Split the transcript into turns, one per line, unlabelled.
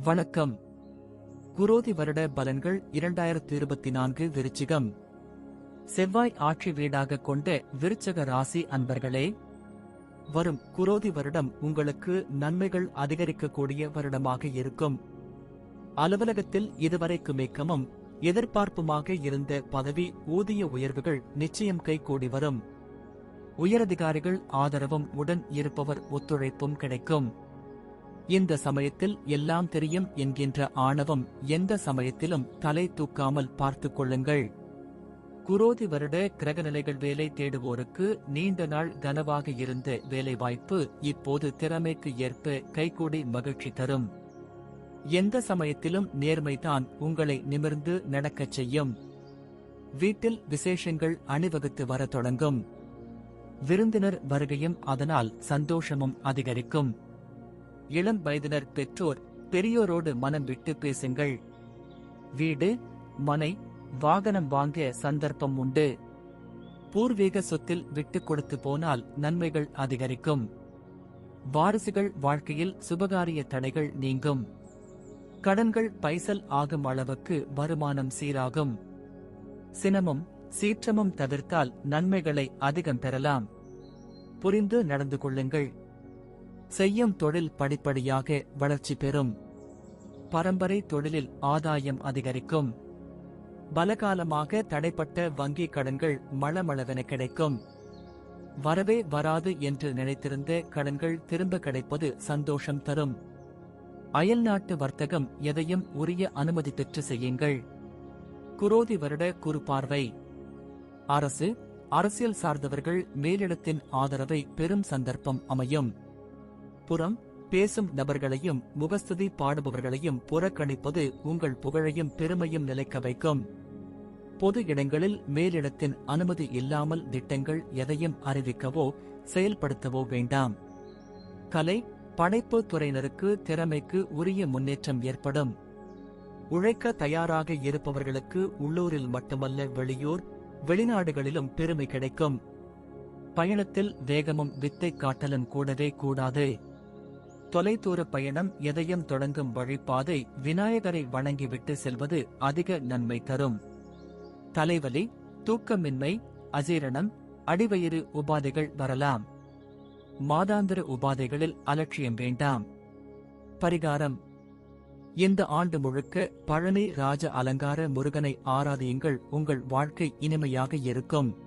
வணக்கம். குரோதி வருட பலன்கள் 2024 விருச்சிகம். செவ்வாய் ஆட்சி வீடாக கொண்ட விருச்சக ராசி அன்பர்களே, வரும் குரோதி வருடம் உங்களுக்கு நன்மைகள் அதிகரிக்கக்கூடிய வருடமாக இருக்கும். அலுவலகத்தில் இதுவரைக்கும் மேக்கமும் எதிர்பார்ப்புமாக இருந்த பதவி ஊதிய உயர்வுகள் நிச்சயம் கைகூடி வரும். உயரதிகாரிகள் ஆதரவும் உடன் இருப்பவர் ஒத்துழைப்பும் கிடைக்கும். இந்த சமயத்தில் எல்லாம் தெரியும் என்கின்ற ஆணவம் எந்த சமயத்திலும் தலை தூக்காமல் பார்த்துக் கொள்ளுங்கள். குரோதி வருட கிரகநிலைகள் வேலை தேடுவோருக்கு நீண்ட நாள் கனவாக இருந்த வேலைவாய்ப்பு இப்போது திறமைக்கு ஏற்ப கைகூடி மகிழ்ச்சி தரும். எந்த சமயத்திலும் நேர்மைதான் உங்களை நிமிர்ந்து நடக்கச் செய்யும். வீட்டில் விசேஷங்கள் அணிவகுத்து வர தொடங்கும். விருந்தினர் வருகையும் அதனால் சந்தோஷமும் அதிகரிக்கும். இளம் வயதினர் பெற்றோர் பெரியோரோடு மனம் விட்டு பேசுங்கள். வீடு, மனை, வாகனம் வாங்க சந்தர்ப்பம் உண்டு. பூர்வீக சொத்தில் விட்டுக் கொடுத்து போனால் நன்மைகள் அதிகரிக்கும். வாரிசுகள் வாழ்க்கையில் சுபகாரிய தடைகள் நீங்கும். கடன்கள் பைசல் ஆகும் அளவுக்கு வருமானம் சீராகும். சினமும் சீற்றமும் தவிர்த்தால் நன்மைகளை அதிகம் பெறலாம். புரிந்து நடந்து கொள்ளுங்கள். செய்யும் தொழில் படிப்படியாக வளர்ச்சி பெறும். பரம்பரை தொழிலில் ஆதாயம் அதிகரிக்கும். பலகாலமாக தடைப்பட்ட வங்கி கடன்கள் மளமளவென கிடைக்கும். வரவே வராது என்று நினைத்திருந்த கடன்கள் திரும்ப கிடைப்பது சந்தோஷம் தரும். அயல்நாட்டு வர்த்தகம் எதையும் உரிய அனுமதி பெற்று செய்யுங்கள். குரோதி வருட குறுபார்வை. அரசு, அரசியல் சார்ந்தவர்கள் மேலிடத்தின் ஆதரவை பெரும் சந்தர்ப்பம் அமையும். புறம் பேசும் நபர்களையும் முகஸ்துதி பாடுபவர்களையும் புறக்கணிப்பது உங்கள் புகழையும் பெருமையும் நிலைக்க வைக்கும். பொது இடங்களில் மேலிடத்தின் அனுமதி இல்லாமல் திட்டங்கள் எதையும் அறிவிக்கவோ செயல்படுத்தவோ வேண்டாம். கலை, படைப்பு துறையினருக்கு திறமைக்கு உரிய முன்னேற்றம் ஏற்படும். உழைக்க தயாராக இருப்பவர்களுக்கு உள்ளூரில் மட்டுமல்ல வெளியூர், வெளிநாடுகளிலும் பெருமை கிடைக்கும். பயணத்தில் வேகமும் வித்தை காட்டலும் கூடவே கூடாது. தொலைதூர பயணம் எதையும் தொடங்கும் வழிபாதை விநாயகரை வணங்கிவிட்டு செல்வது அதிக நன்மை தரும். தலைவலி, தூக்கமின்மை, அஜீரணம், அடிவயிறு உபாதைகள் வரலாம். மாதாந்திர உபாதைகளில் அலட்சியம் வேண்டாம். பரிகாரம். இந்த ஆண்டு முழுக்க பழனி ராஜ அலங்கார முருகனை ஆராதியுங்கள். உங்கள் வாழ்க்கை இனிமையாக இருக்கும்.